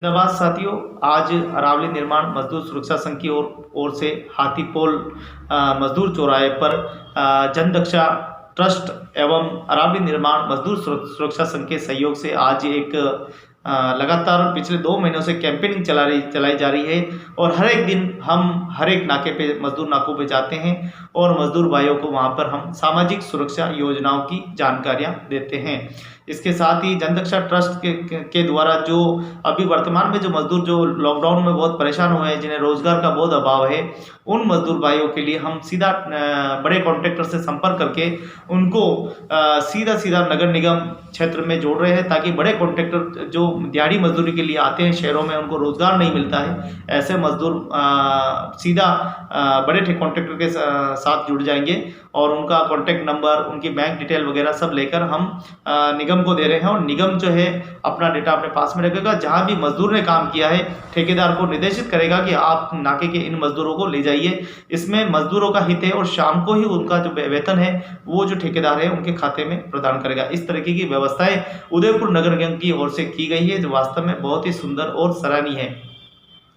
धन्यवाद साथियों। आज अरावली निर्माण मजदूर सुरक्षा संघ की ओर से हाथीपोल मजदूर चौराहे पर जनदक्षा ट्रस्ट एवं अरावली निर्माण मजदूर सुरक्षा संघ के सहयोग से आज एक लगातार पिछले 2 महीनों से कैंपेनिंग चलाई जा रही है और हर एक दिन हम हर एक नाके पे मजदूर नाकों पे जाते हैं और मजदूर भाइयों को वहाँ पर हम सामाजिक सुरक्षा योजनाओं की जानकारियाँ देते हैं। इसके साथ ही जनदक्षा ट्रस्ट के द्वारा जो अभी वर्तमान में जो मजदूर जो लॉकडाउन में बहुत परेशान हुए हैं, जिन्हें रोजगार का बहुत अभाव है, उन मजदूर भाइयों के लिए हम सीधा बड़े कॉन्ट्रैक्टर से संपर्क करके उनको सीधा नगर निगम क्षेत्र में जोड़ रहे हैं, ताकि बड़े कॉन्ट्रैक्टर जो दिहाड़ी मजदूरी के लिए आते हैं शहरों में, उनको रोजगार नहीं मिलता है, ऐसे मजदूर सीधा बड़े कॉन्ट्रैक्टर के साथ जुड़ जाएंगे और उनका कॉन्टैक्ट नंबर, उनकी बैंक डिटेल वगैरह सब लेकर हम निगम को दे रहे हैं और निगम जो है अपना डेटा अपने पास में रखेगा। जहां भी मजदूर ने काम किया है, ठेकेदार को निर्देशित करेगा कि आप नाके के इन मजदूरों को ले जाइए। इसमें मजदूरों का हित है और शाम को ही उनका जो वेतन है वो जो ठेकेदार है उनके खाते में प्रदान करेगा। इस तरीके की व्यवस्थाएं उदयपुर नगर निगम की ओर से की गई है, जो वास्तव में बहुत ही सुंदर और सराहनीय है।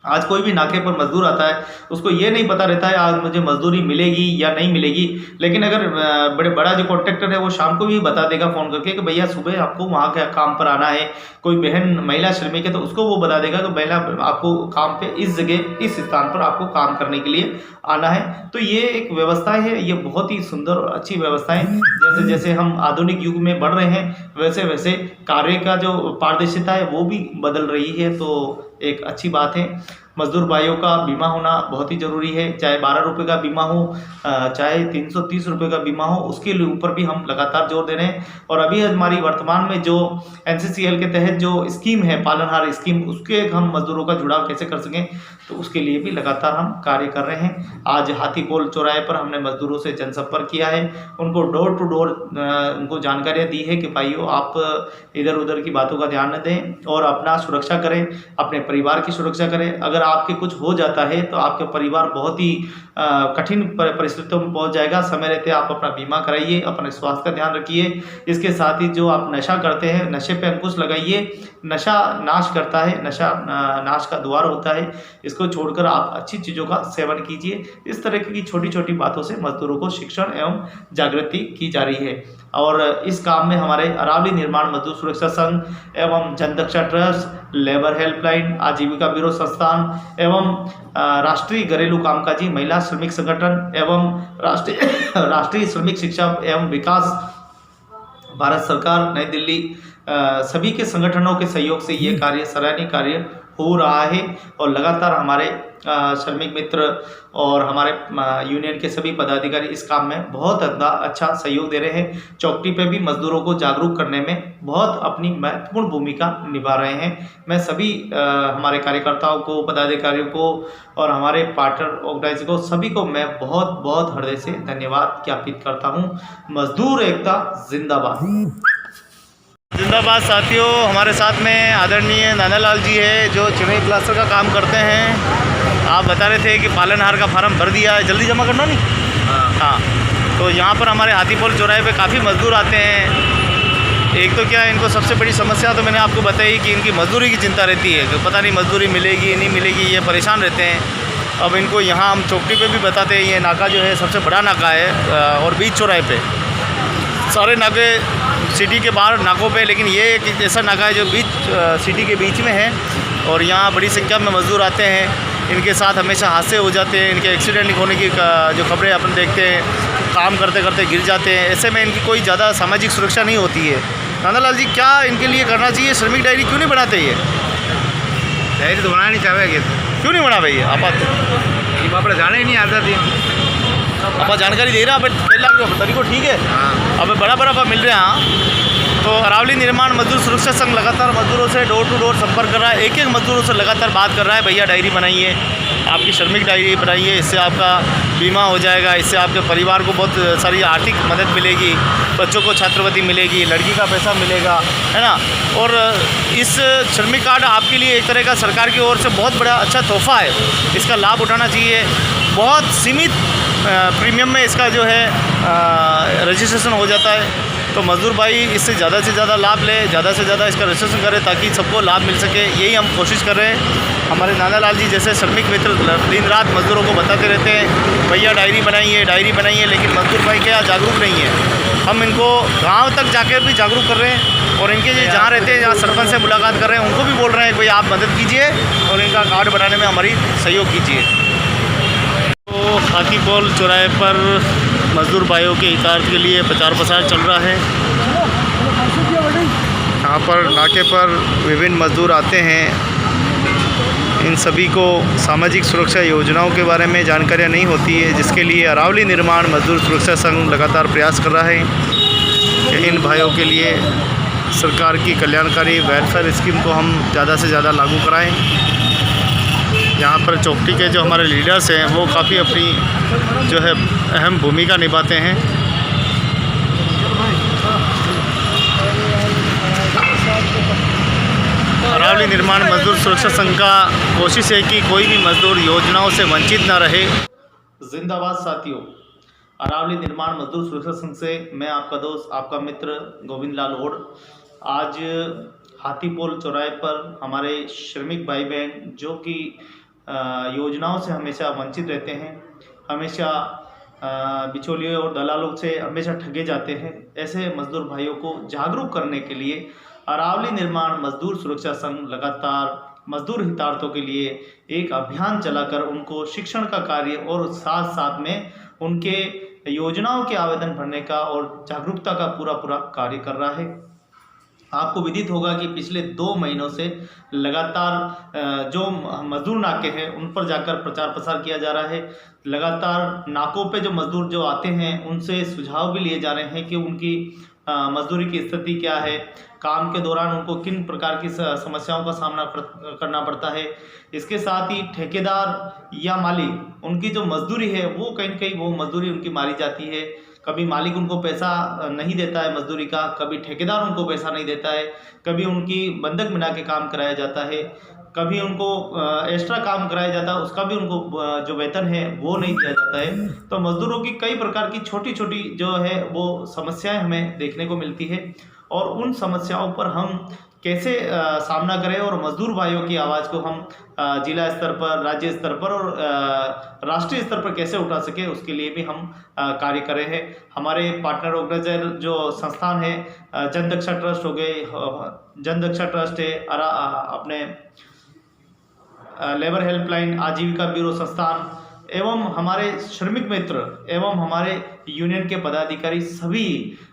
आज कोई भी नाके पर मजदूर आता है, उसको ये नहीं पता रहता है आज मुझे मजदूरी मिलेगी या नहीं मिलेगी, लेकिन अगर बड़ा जो कॉन्ट्रैक्टर है वो शाम को भी बता देगा फ़ोन करके कि भैया सुबह आपको वहाँ के काम पर आना है। कोई बहन महिला श्रमिक है तो उसको वो बता देगा कि महिला आपको काम पे इस जगह इस स्थान पर आपको काम करने के लिए आना है। तो ये एक व्यवस्था है, ये बहुत ही सुंदर और अच्छी व्यवस्था है। जैसे जैसे हम आधुनिक युग में बढ़ रहे हैं, वैसे वैसे कार्य का जो पारदर्शिता है वो भी बदल रही है, तो एक अच्छी बात है। मजदूर भाइयों का बीमा होना बहुत ही ज़रूरी है, चाहे 12 रुपये का बीमा हो, चाहे 330 रुपये का बीमा हो, उसके ऊपर भी हम लगातार जोर दे रहे हैं। और अभी हमारी वर्तमान में जो NCCL के तहत जो स्कीम है, पालनहार स्कीम, उसके हम मजदूरों का जुड़ाव कैसे कर सकें, तो उसके लिए भी लगातार हम कार्य कर रहे हैं। आज हाथीपोल चौराहे पर हमने मजदूरों से जनसंपर्क किया है, उनको डोर टू डोर उनको जानकारियाँ दी है कि भाइयों आप इधर उधर की बातों का ध्यान न दें और अपना सुरक्षा करें, अपने परिवार की सुरक्षा करें। अगर आपके कुछ हो जाता है तो आपके परिवार बहुत ही कठिन परिस्थितियों में पहुंच जाएगा। समय रहते आप अपना बीमा कराइए, अपने स्वास्थ्य का ध्यान रखिए। इसके साथ ही जो आप नशा करते हैं, नशे पे अंकुश लगाइए। नशा नाश करता है, नशा नाश का द्वार होता है। इसको छोड़कर आप अच्छी चीज़ों का सेवन कीजिए। इस तरह की छोटी छोटी बातों से मजदूरों को शिक्षण एवं जागृति की जा रही है और इस काम में हमारे अरावली निर्माण मजदूर सुरक्षा संघ एवं जनदक्षा ट्रस्ट, लेबर हेल्पलाइन, आजीविका ब्यूरो संस्थान एवं राष्ट्रीय घरेलू कामकाजी महिला श्रमिक संगठन एवं राष्ट्रीय श्रमिक शिक्षा एवं विकास, भारत सरकार, नई दिल्ली, सभी के संगठनों के सहयोग से ये कार्य सराहनीय कार्य हो रहा है और लगातार हमारे श्रमिक मित्र और हमारे यूनियन के सभी पदाधिकारी इस काम में बहुत अच्छा सहयोग दे रहे हैं। चौकी पे भी मजदूरों को जागरूक करने में बहुत अपनी महत्वपूर्ण भूमिका निभा रहे हैं। मैं सभी हमारे कार्यकर्ताओं को, पदाधिकारियों को और हमारे पार्टनर ऑर्गेनाइजर को, सभी को मैं बहुत बहुत हृदय से धन्यवाद ज्ञापित करता हूँ। मजदूर एकता जिंदाबाद। जिंदाबाद साथियों, हमारे साथ में आदरणीय नानालाल जी है जो चेन्नई प्लास्टर का काम करते हैं। आप बता रहे थे कि पालनहार का फार्म भर दिया है, जल्दी जमा करना नहीं। हाँ, तो यहाँ पर हमारे हाथीपोल चौराहे पे काफ़ी मजदूर आते हैं। एक तो क्या है, इनको सबसे बड़ी समस्या तो मैंने आपको बताई कि इनकी मजदूरी की चिंता रहती है कि पता नहीं मजदूरी मिलेगी नहीं मिलेगी, ये परेशान रहते हैं। अब इनको यहाँ हम चौकी पे भी बताते हैं, ये नाका जो है सबसे बड़ा नाका है और बीच चौराहे पे सारे नाके सिटी के बाहर नाकों पे, लेकिन ये एक ऐसा नाका है जो बीच सिटी के बीच में है और यहाँ बड़ी संख्या में मजदूर आते हैं। इनके साथ हमेशा हादसे हो जाते हैं, इनके एक्सीडेंट होने की जो खबरें अपन देखते हैं, काम करते करते गिर जाते हैं। ऐसे में इनकी कोई ज़्यादा सामाजिक सुरक्षा नहीं होती है। नानालाल जी, क्या इनके लिए करना चाहिए? श्रमिक डायरी क्यों नहीं बनाते? ये डायरी तो बनाना नहीं चाहेंगे, क्यों नहीं बना भैया? आप जाने ही नहीं आता थी। आप जानकारी दे रहे हैं, आप तरीको ठीक है। अब बड़ा मिल रहे हैं। तो अरावली निर्माण मजदूर सुरक्षा संघ लगातार मजदूरों से डोर टू डोर संपर्क कर रहा है, एक एक मजदूरों से लगातार बात कर रहा है, भैया डायरी बनाइए, आपकी श्रमिक डायरी बनाइए, इससे आपका बीमा हो जाएगा, इससे आपके परिवार को बहुत सारी आर्थिक मदद मिलेगी, बच्चों को छात्रवृत्ति मिलेगी, लड़की का पैसा मिलेगा, है ना। और इस श्रमिक कार्ड आपके लिए एक तरह का सरकार की ओर से बहुत बड़ा अच्छा तोहफा है, इसका लाभ उठाना चाहिए। बहुत सीमित प्रीमियम में इसका जो है रजिस्ट्रेशन हो जाता है। तो मज़दूर भाई इससे ज़्यादा से ज़्यादा लाभ ले, ज़्यादा से ज़्यादा इसका रजिस्ट्रेशन करें ताकि सबको लाभ मिल सके। यही हम कोशिश कर रहे हैं। हमारे नाना लाल जी जैसे श्रमिक मित्र दिन रात मज़दूरों को बताते रहते हैं भैया डायरी बनाइए, लेकिन मज़दूर भाई क्या जागरूक नहीं है। हम इनको गांव तक जाकर भी जागरूक कर रहे हैं और इनके जहाँ रहते हैं, जहाँ सरपंच से मुलाकात कर रहे हैं, उनको भी बोल रहे हैं भाई आप मदद कीजिए और इनका कार्ड बनाने में हमारी सहयोग कीजिए। तो हाथीपोल चौराहे पर मज़दूर भाइयों के हितार्थ के लिए प्रचार प्रसार चल रहा है। यहाँ पर नाके पर विभिन्न मज़दूर आते हैं। इन सभी को सामाजिक सुरक्षा योजनाओं के बारे में जानकारियाँ नहीं होती है, जिसके लिए अरावली निर्माण मजदूर सुरक्षा संघ लगातार प्रयास कर रहा है कि इन भाइयों के लिए सरकार की कल्याणकारी वेलफेयर स्कीम को हम ज़्यादा से ज़्यादा लागू कराएं। यहाँ पर चौकटी के जो हमारे लीडर्स हैं वो काफ़ी अपनी जो है अहम भूमिका निभाते हैं। अरावली निर्माण मजदूर सुरक्षा संघ का कोशिश है कि कोई भी मजदूर योजनाओं से वंचित न रहे। जिंदाबाद साथियों, अरावली निर्माण मजदूर सुरक्षा संघ से मैं आपका दोस्त, आपका मित्र गोविंद लाल ओढ़ आज हाथीपोल चौराहे पर हमारे श्रमिक भाई बहन जो कि योजनाओं से हमेशा वंचित रहते हैं, हमेशा बिचौलियों और दलालों से हमेशा ठगे जाते हैं, ऐसे मजदूर भाइयों को जागरूक करने के लिए अरावली निर्माण मजदूर सुरक्षा संघ लगातार मजदूर हितार्थों के लिए एक अभियान चलाकर उनको शिक्षण का कार्य और साथ साथ में उनके योजनाओं के आवेदन भरने का और जागरूकता का पूरा कार्य कर रहा है। आपको विदित होगा कि पिछले 2 महीनों से लगातार जो मजदूर नाके हैं उन पर जाकर प्रचार प्रसार किया जा रहा है। लगातार नाकों पे जो मजदूर जो आते हैं उनसे सुझाव भी लिए जा रहे हैं कि उनकी मजदूरी की स्थिति क्या है, काम के दौरान उनको किन प्रकार की समस्याओं का सामना करना पड़ता है। इसके साथ ही ठेकेदार या मालिक उनकी जो मजदूरी है वो कहीं न कहीं वो मजदूरी उनकी मारी जाती है। कभी मालिक उनको पैसा नहीं देता है मजदूरी का, कभी ठेकेदार उनको पैसा नहीं देता है, कभी उनकी बंधक बना के काम कराया जाता है, कभी उनको एक्स्ट्रा काम कराया जाता है, उसका भी उनको जो वेतन है वो नहीं दिया जाता है। तो मजदूरों की कई प्रकार की छोटी छोटी जो है वो समस्याएं हमें देखने को मिलती है और उन समस्याओं पर हम कैसे सामना करें और मजदूर भाइयों की आवाज़ को हम जिला स्तर पर, राज्य स्तर पर और राष्ट्रीय स्तर पर कैसे उठा सके, उसके लिए भी हम कार्य कर रहे हैं। हमारे पार्टनर ऑर्गेनाइजर जो संस्थान है, जनदक्षा ट्रस्ट हो गए, जनदक्षा ट्रस्ट है, अपने लेबर हेल्पलाइन, आजीविका ब्यूरो संस्थान एवं हमारे श्रमिक मित्र एवं हमारे यूनियन के पदाधिकारी सभी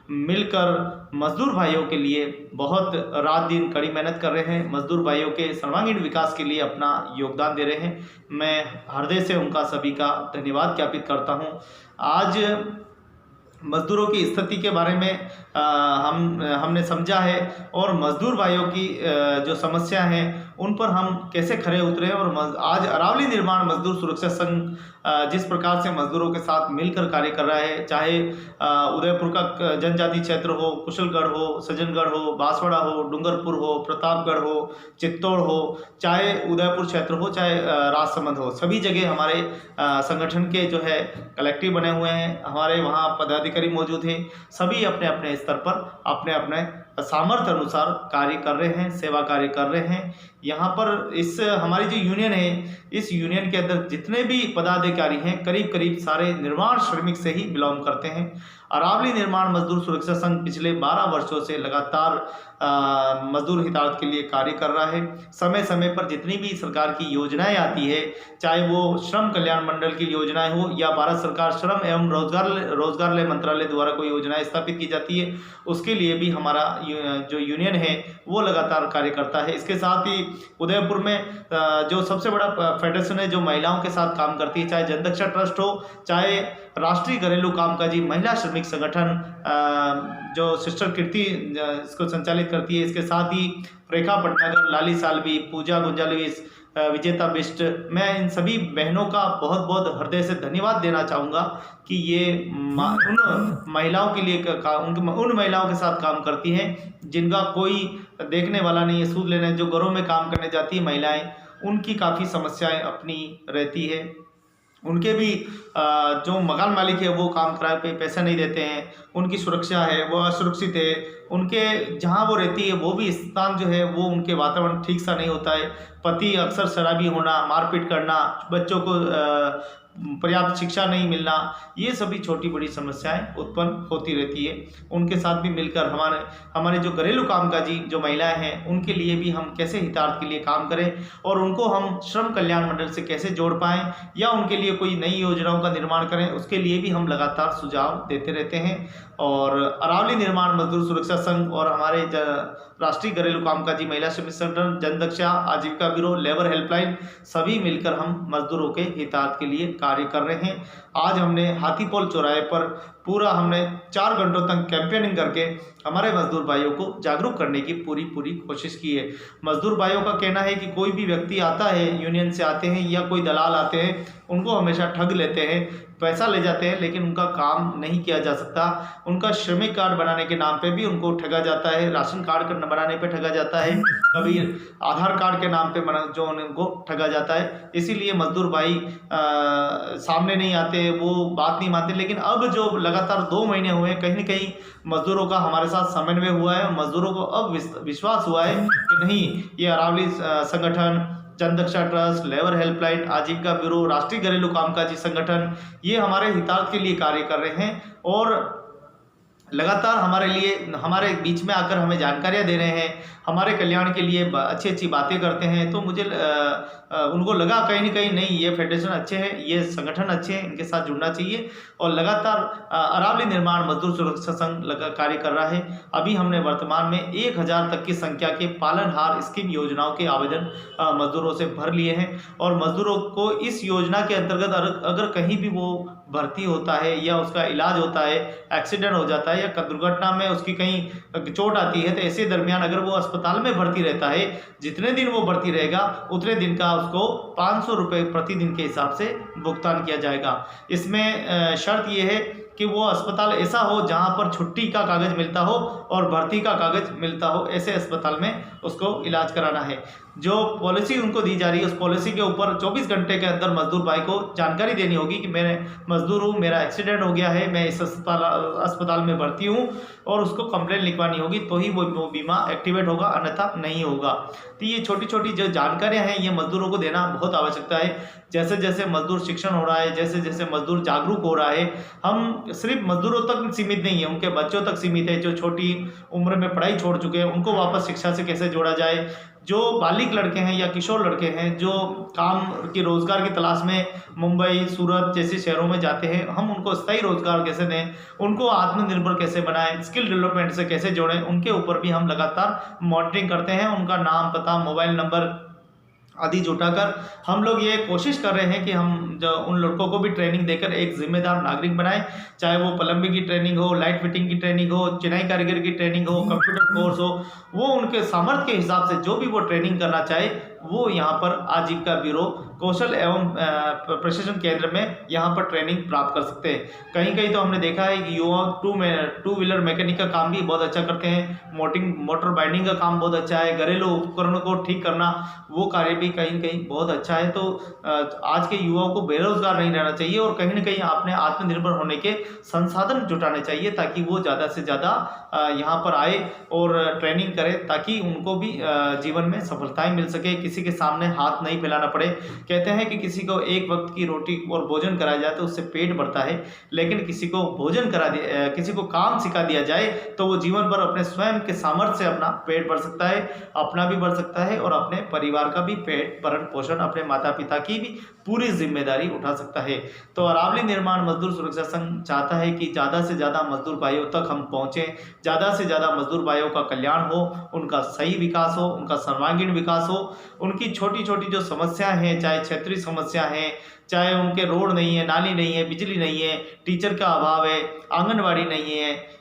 मिलकर मजदूर भाइयों के लिए बहुत रात दिन कड़ी मेहनत कर रहे हैं। मजदूर भाइयों के सर्वांगीण विकास के लिए अपना योगदान दे रहे हैं। मैं हृदय से उनका सभी का धन्यवाद ज्ञापित करता हूं। आज मजदूरों की स्थिति के बारे में हमने समझा है और मजदूर भाइयों की जो समस्या हैं उन पर हम कैसे खरे उतरे और आज अरावली निर्माण मजदूर सुरक्षा संघ जिस प्रकार से मजदूरों के साथ मिलकर कार्य कर रहा है, चाहे उदयपुर का जनजाति क्षेत्र हो, कुशलगढ़ हो, सज्जनगढ़ हो, बांसवाड़ा हो, डूंगरपुर हो, प्रतापगढ़ हो, चित्तौड़ हो, चाहे उदयपुर क्षेत्र हो, चाहे राजसमंद हो, सभी जगह हमारे संगठन के जो है कलेक्टिव बने हुए हैं, हमारे वहाँ पदाधिकारी मौजूद हैं। सभी अपने अपने स्तर पर अपने अपने सामर्थ्य अनुसार कार्य कर रहे हैं, सेवा कार्य कर रहे हैं। यहाँ पर इस हमारी जो यूनियन है, इस यूनियन के अंदर जितने भी पदाधिकारी हैं करीब करीब सारे निर्माण श्रमिक से ही बिलोंग करते हैं। अरावली निर्माण मजदूर सुरक्षा संघ पिछले 12 वर्षों से लगातार मजदूर हितार्थ के लिए कार्य कर रहा है। समय समय पर जितनी भी सरकार की योजनाएं आती है, चाहे वो श्रम कल्याण मंडल की योजनाएं हो या भारत सरकार श्रम एवं रोजगार मंत्रालय द्वारा कोई योजनाएं स्थापित की जाती है, उसके लिए भी हमारा जो यूनियन है वो लगातार कार्य करता है। इसके साथ ही उदयपुर में जो सबसे बड़ा फेडरेशन है जो महिलाओं के साथ काम करती है, चाहे जनदक्षा ट्रस्ट हो, चाहे राष्ट्रीय घरेलू कामकाजी महिला श्रमिक संगठन जो सिस्टर कीर्ति इसको संचालित करती है, इसके साथ ही रेखा पटनागर, लाली सालवी, पूजा गुंजालविस, विजेता बिष्ट, मैं इन सभी बहनों का बहुत बहुत हृदय से धन्यवाद देना चाहूँगा कि ये उन महिलाओं के लिए उन महिलाओं के साथ काम करती हैं जिनका कोई देखने वाला नहीं है, सूद लेने जो घरों में काम करने जाती है महिलाएं, उनकी काफ़ी समस्याएं अपनी रहती है। उनके भी जो मकान मालिक है वो काम किराए पे पैसा नहीं देते हैं, उनकी सुरक्षा है वो असुरक्षित है, उनके जहाँ वो रहती है वो भी स्थान जो है वो उनके वातावरण ठीक सा नहीं होता है। पति अक्सर शराबी होना, मारपीट करना, बच्चों को पर्याप्त शिक्षा नहीं मिलना, ये सभी छोटी बड़ी समस्याएं उत्पन्न होती रहती है। उनके साथ भी मिलकर हमारे जो घरेलू कामकाजी जो महिलाएं हैं उनके लिए भी हम कैसे हितार्थ के लिए काम करें और उनको हम श्रम कल्याण मंडल से कैसे जोड़ पाएं या उनके लिए कोई नई योजनाओं का निर्माण करें, उसके लिए भी हम लगातार सुझाव देते रहते हैं। और अरावली निर्माण मजदूर सुरक्षा संघ और हमारे राष्ट्रीय घरेलू कामकाजी महिला श्रमिक संगठन, जनदक्षा, आजीविका ब्यूरो, लेबर हेल्पलाइन सभी मिलकर हम मजदूरों के हितार्थ के लिए कार्य कर रहे हैं। आज हमने हाथीपोल चौराहे पर पूरा हमने 4 घंटों तक कैंपेनिंग करके हमारे मजदूर भाइयों को जागरूक करने की पूरी कोशिश की है। मजदूर भाइयों का कहना है कि कोई भी व्यक्ति आता है, यूनियन से आते हैं या कोई दलाल आते हैं, उनको हमेशा ठग लेते हैं, पैसा ले जाते हैं, लेकिन उनका काम नहीं किया जा सकता। उनका श्रमिक कार्ड बनाने के नाम पे भी उनको ठगा जाता है, राशन कार्ड बनाने पे ठगा जाता है, कभी आधार कार्ड के नाम पे जो उनको ठगा जाता है। इसीलिए मजदूर भाई सामने नहीं आते, वो बात नहीं मानते। लेकिन अब जो लगातार 2 महीने हुए, कहीं न कहीं मजदूरों का हमारे साथ समन्वय हुआ है। मजदूरों को अब विश्वास हुआ है कि नहीं, ये अरावली संगठन, जनदक्षा ट्रस्ट, लेबर हेल्पलाइन, आजीविका ब्यूरो, राष्ट्रीय घरेलू कामकाजी संगठन, ये हमारे हितार्थ के लिए कार्य कर रहे हैं और लगातार हमारे बीच में आकर हमें जानकारियां दे रहे हैं, हमारे कल्याण के लिए अच्छी बातें करते हैं। तो मुझे उनको लगा कहीं ना कहीं नहीं, ये फेडरेशन अच्छे हैं, ये संगठन अच्छे हैं, इनके साथ जुड़ना चाहिए। और लगातार अरावली निर्माण मजदूर सुरक्षा संघ कार्य कर रहा है। अभी हमने वर्तमान में 1000 तक की संख्या के पालनहार स्कीम योजनाओं के आवेदन मजदूरों से भर लिए हैं और मजदूरों को इस योजना के अंतर्गत अगर कहीं भी वो भर्ती होता है या उसका इलाज होता है, एक्सीडेंट हो जाता है या दुर्घटना में उसकी कहीं चोट आती है, तो ऐसे दरमियान अगर वो अस्पताल में भर्ती रहता है, जितने दिन वो भर्ती रहेगा उतने दिन का उसको 500 रुपये प्रतिदिन के हिसाब से भुगतान किया जाएगा। इसमें शर्त ये है कि वो अस्पताल ऐसा हो जहां पर छुट्टी का कागज मिलता हो और भर्ती का कागज मिलता हो, ऐसे अस्पताल में उसको इलाज कराना है। जो पॉलिसी उनको दी जा रही है उस पॉलिसी के ऊपर 24 घंटे के अंदर मजदूर भाई को जानकारी देनी होगी कि मैं मजदूर हूँ, मेरा एक्सीडेंट हो गया है, मैं इस अस्पताल में भर्ती हूँ, और उसको कंप्लेंट लिखवानी होगी तो ही वो बीमा एक्टिवेट होगा, अन्यथा नहीं होगा। तो ये छोटी छोटी जो जानकारियाँ हैं ये मजदूरों को देना बहुत आवश्यकता है। जैसे जैसे मजदूर शिक्षण हो रहा है, जैसे जैसे मजदूर जागरूक हो रहा है, हम सिर्फ मजदूरों तक सीमित नहीं है, उनके बच्चों तक सीमित है। जो छोटी उम्र में पढ़ाई छोड़ चुके हैं उनको वापस शिक्षा से कैसे जोड़ा जाए, जो बालिग लड़के हैं या किशोर लड़के हैं जो काम की रोजगार की तलाश में मुंबई, सूरत जैसे शहरों में जाते हैं, हम उनको स्थायी रोजगार कैसे दें, उनको आत्मनिर्भर कैसे बनाएं, स्किल डेवलपमेंट से कैसे जोड़ें, उनके ऊपर भी हम लगातार मॉनिटरिंग करते हैं। उनका नाम, पता, मोबाइल नंबर आदि जुटाकर हम लोग ये कोशिश कर रहे हैं कि हम जो उन लड़कों को भी ट्रेनिंग देकर एक जिम्मेदार नागरिक बनाएं। चाहे वो प्लम्बिंग की ट्रेनिंग हो, लाइट फिटिंग की ट्रेनिंग हो, चिनाई कारीगर की ट्रेनिंग हो, कंप्यूटर कोर्स हो, वो उनके सामर्थ्य के हिसाब से जो भी वो ट्रेनिंग करना चाहे वो यहाँ पर आजीविका ब्यूरो कौशल एवं प्रशिक्षण केंद्र में यहाँ पर ट्रेनिंग प्राप्त कर सकते हैं। कहीं कहीं तो हमने देखा है कि युवा टू व्हीलर मैकेनिक का काम भी बहुत अच्छा करते हैं, मोटर बाइंडिंग का काम बहुत अच्छा है, घरेलू उपकरणों को ठीक करना वो कार्य भी कहीं कहीं बहुत अच्छा है। तो आज के युवाओं को बेरोजगार नहीं रहना चाहिए और कहीं ना कहीं अपने आत्मनिर्भर होने के संसाधन जुटाने चाहिए ताकि वो ज़्यादा से ज़्यादा यहाँ पर आए और ट्रेनिंग करें ताकि उनको भी जीवन में सफलताएं मिल सके, किसी के सामने हाथ नहीं फैलाना पड़े। कहते हैं कि किसी को एक वक्त की रोटी और भोजन कराया जाए तो उससे पेट भरता है, लेकिन किसी को किसी को काम सिखा दिया जाए तो वो जीवन भर अपने स्वयं के सामर्थ्य से अपना पेट भर सकता है, अपना भी भर सकता है और अपने परिवार का भी पेट भरण पोषण, अपने माता पिता की भी पूरी जिम्मेदारी उठा सकता है। तो अरावली निर्माण मजदूर सुरक्षा संघ चाहता है कि ज़्यादा से ज़्यादा मजदूर भाइयों तक हम पहुँचें, ज़्यादा से ज़्यादा मजदूर भाइयों का कल्याण हो, उनका सही विकास हो, उनका सर्वांगीण विकास हो, उनकी छोटी छोटी जो समस्याएं हैं, चाहे क्षेत्रीय समस्या हैं, चाहे उनके रोड नहीं है, नाली नहीं है, बिजली नहीं है, टीचर का अभाव है, आंगनवाड़ी नहीं है,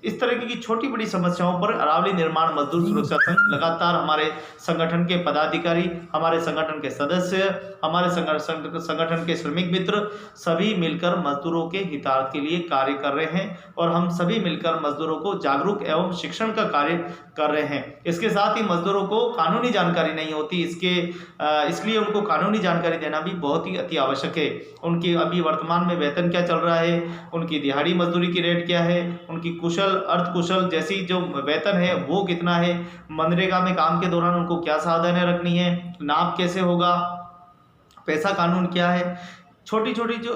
इस तरह की छोटी बड़ी समस्याओं पर अरावली निर्माण मजदूर सुरक्षा संघ लगातार हमारे संगठन के पदाधिकारी, हमारे संगठन के सदस्य, हमारे संगठन के श्रमिक मित्र सभी मिलकर मजदूरों के हितार्थ के लिए कार्य कर रहे हैं और हम सभी मिलकर मजदूरों को जागरूक एवं शिक्षण का कार्य कर रहे हैं। इसके साथ ही मजदूरों को कानूनी जानकारी नहीं होती, इसलिए उनको कानूनी जानकारी देना भी बहुत ही अति आवश्यक है। उनकी अभी वर्तमान में वेतन क्या चल रहा है, उनकी दिहाड़ी मजदूरी की रेट क्या है, उनकी कुशल अर्धकुशल जैसी जो वेतन है वो कितना है, मनरेगा में काम के दौरान उनको क्या सावधानियां रखनी है, नाप कैसे होगा, पैसा कानून क्या है, छोटी छोटी जो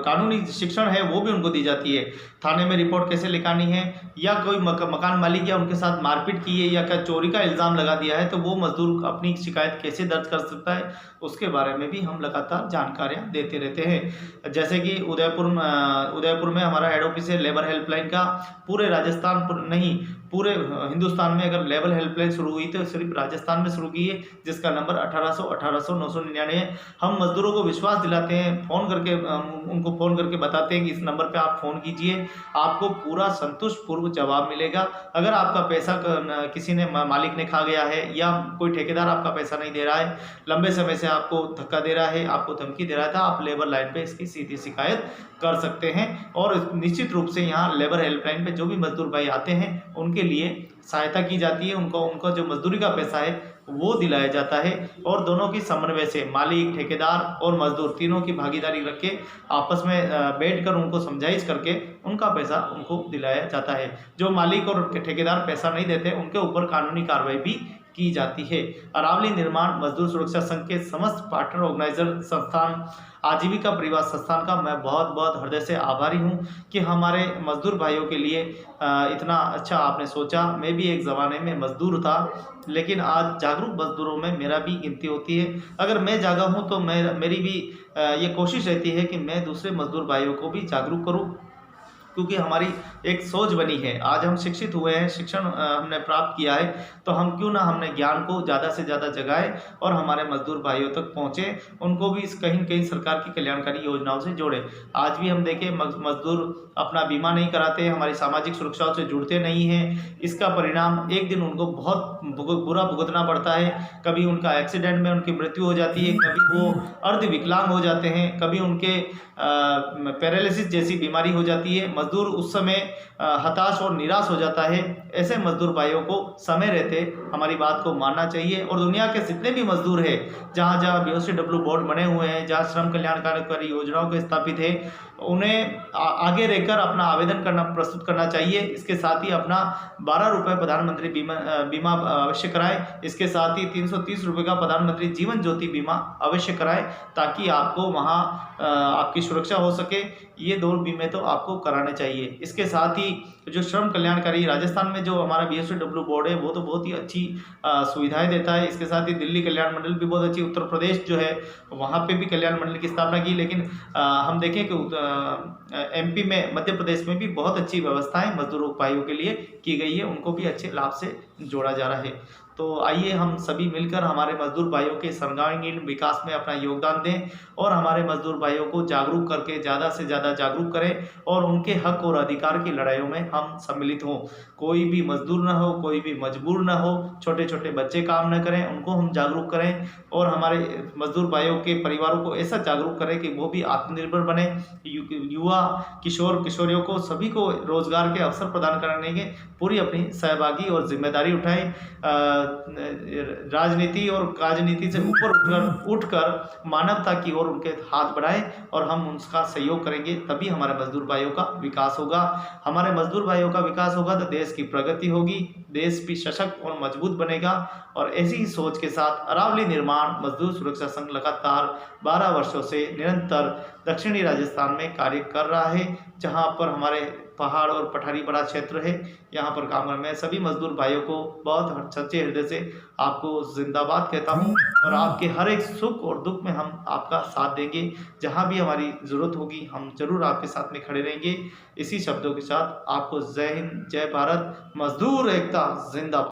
कानूनी शिक्षण है वो भी उनको दी जाती है। थाने में रिपोर्ट कैसे लिखानी है, या कोई मकान मालिक या उनके साथ मारपीट की है या क्या चोरी का इल्ज़ाम लगा दिया है तो वो मजदूर अपनी शिकायत कैसे दर्ज कर सकता है, उसके बारे में भी हम लगातार जानकारियां देते रहते हैं। जैसे कि उदयपुर में हमारा हेड ऑफिस है लेबर हेल्पलाइन का। पूरे राजस्थान नहीं, पूरे हिंदुस्तान में अगर लेबर हेल्पलाइन शुरू हुई तो सिर्फ राजस्थान में शुरू की है, जिसका नंबर 1800-999 है। हम मजदूरों को विश्वास दिलाते हैं, उनको फ़ोन करके बताते हैं कि इस नंबर पे आप फ़ोन कीजिए, आपको पूरा संतुष्ट पूर्व जवाब मिलेगा। अगर आपका पैसा किसी ने मालिक ने खा गया है या कोई ठेकेदार आपका पैसा नहीं दे रहा है, लंबे समय से आपको धक्का दे रहा है, आपको धमकी दे रहा था, आप लेबर लाइन पे इसकी सीधी शिकायत कर सकते हैं। और निश्चित रूप से यहाँ लेबर हेल्पलाइन पे जो भी मजदूर भाई आते हैं उनके लिए सहायता की जाती है, उनको जो मजदूरी का पैसा है वो दिलाया जाता है। और दोनों की समन्वय से मालिक, ठेकेदार और मजदूर तीनों की भागीदारी रख के आपस में बैठकर उनको समझाइश करके उनका पैसा उनको दिलाया जाता है। जो मालिक और ठेकेदार पैसा नहीं देते उनके ऊपर कानूनी कार्रवाई भी की जाती है। अरावली निर्माण मजदूर सुरक्षा संघ के समस्त पार्टनर ऑर्गेनाइजर संस्थान आजीविका परिवार संस्थान का मैं बहुत बहुत हृदय से आभारी हूं कि हमारे मजदूर भाइयों के लिए इतना अच्छा आपने सोचा। मैं भी एक ज़माने में मजदूर था, लेकिन आज जागरूक मजदूरों में मेरा भी गिनती होती है। अगर मैं जागा हूं तो मेरी भी ये कोशिश रहती है कि मैं दूसरे मजदूर भाइयों को भी जागरूक करूं, क्योंकि हमारी एक सोच बनी है। आज हम शिक्षित हुए हैं, शिक्षण हमने प्राप्त किया है, तो हम क्यों ना हमने ज्ञान को ज़्यादा से ज़्यादा जगाए और हमारे मजदूर भाइयों तक पहुँचे, उनको भी कहीं कहीं सरकार की कल्याणकारी योजनाओं से जोड़े। आज भी हम देखें मजदूर अपना बीमा नहीं कराते, हमारी सामाजिक सुरक्षाओं से जुड़ते नहीं हैं। इसका परिणाम एक दिन उनको बहुत बुरा भुगतना पड़ता है। कभी उनका एक्सीडेंट में उनकी मृत्यु हो जाती है, कभी वो अर्ध विकलांग हो जाते हैं, कभी उनके पैरालिसिस जैसी बीमारी हो जाती है। मजदूर उस समय हताश और निराश हो जाता है। ऐसे मजदूर भाइयों को समय रहते हमारी बात को मानना चाहिए। और दुनिया के जितने भी मजदूर हैं, जहाँ जहाँ BOCW बोर्ड बने हुए हैं, जहाँ श्रम कल्याणकारी योजनाओं के स्थापित है, उन्हें आगे रहकर अपना आवेदन प्रस्तुत करना चाहिए। इसके साथ ही अपना 12 रुपये प्रधानमंत्री बीमा अवश्य कराएं। इसके साथ ही 330 रुपये का प्रधानमंत्री जीवन ज्योति बीमा अवश्य कराएं, ताकि आपको वहाँ आपकी सुरक्षा हो सके। ये 2 बीमे तो आपको कराने चाहिए। इसके साथ ही जो श्रम कल्याणकारी राजस्थान में जो हमारा BOCW बोर्ड है वो तो बहुत ही अच्छी सुविधाएं देता है। इसके साथ ही दिल्ली कल्याण मंडल भी बहुत अच्छी, उत्तर प्रदेश जो है वहाँ पे भी कल्याण मंडल की स्थापना की। लेकिन हम देखें कि MP में, मध्य प्रदेश में भी बहुत अच्छी व्यवस्थाएं मजदूरों भाइयों के लिए की गई है, उनको भी अच्छे लाभ से जोड़ा जा रहा है। तो आइए हम सभी मिलकर हमारे मजदूर भाइयों के सर्वांगीण विकास में अपना योगदान दें और हमारे मजदूर भाइयों को जागरूक करके ज़्यादा से ज़्यादा जागरूक करें और उनके हक और अधिकार की लड़ाइयों में हम सम्मिलित हों। कोई भी मजदूर ना हो, कोई भी मजबूर ना हो, छोटे छोटे बच्चे काम न करें, उनको हम जागरूक करें और हमारे मजदूर भाइयों के परिवारों को ऐसा जागरूक करें कि वो भी आत्मनिर्भर बने। युवा किशोर किशोरियों को सभी को रोजगार के अवसर प्रदान करने के पूरी अपनी सहभागी और जिम्मेदारी उठाएं। राजनीति और राजनीति से ऊपर उठकर मानवता की ओर उनके हाथ बढ़ाएं और हम उनका सहयोग करेंगे, तभी हमारे मजदूर भाइयों का विकास होगा। हमारे मजदूर भाइयों का विकास होगा तो देश की प्रगति होगी, देश भी सशक्त और मजबूत बनेगा। और ऐसी ही सोच के साथ अरावली निर्माण मजदूर सुरक्षा संघ लगातार 12 वर्षों से निरंतर दक्षिणी राजस्थान में कार्य कर रहा है, जहां पर हमारे पहाड़ और पठारी बड़ा क्षेत्र है, यहाँ पर काम करने में सभी मजदूर भाइयों को बहुत सच्चे हृदय से आपको जिंदाबाद कहता हूँ। और आपके हर एक सुख और दुख में हम आपका साथ देंगे, जहाँ भी हमारी ज़रूरत होगी हम जरूर आपके साथ में खड़े रहेंगे। इसी शब्दों के साथ आपको जय हिंद, जय भारत, मजदूर एकता जिंदाबाद।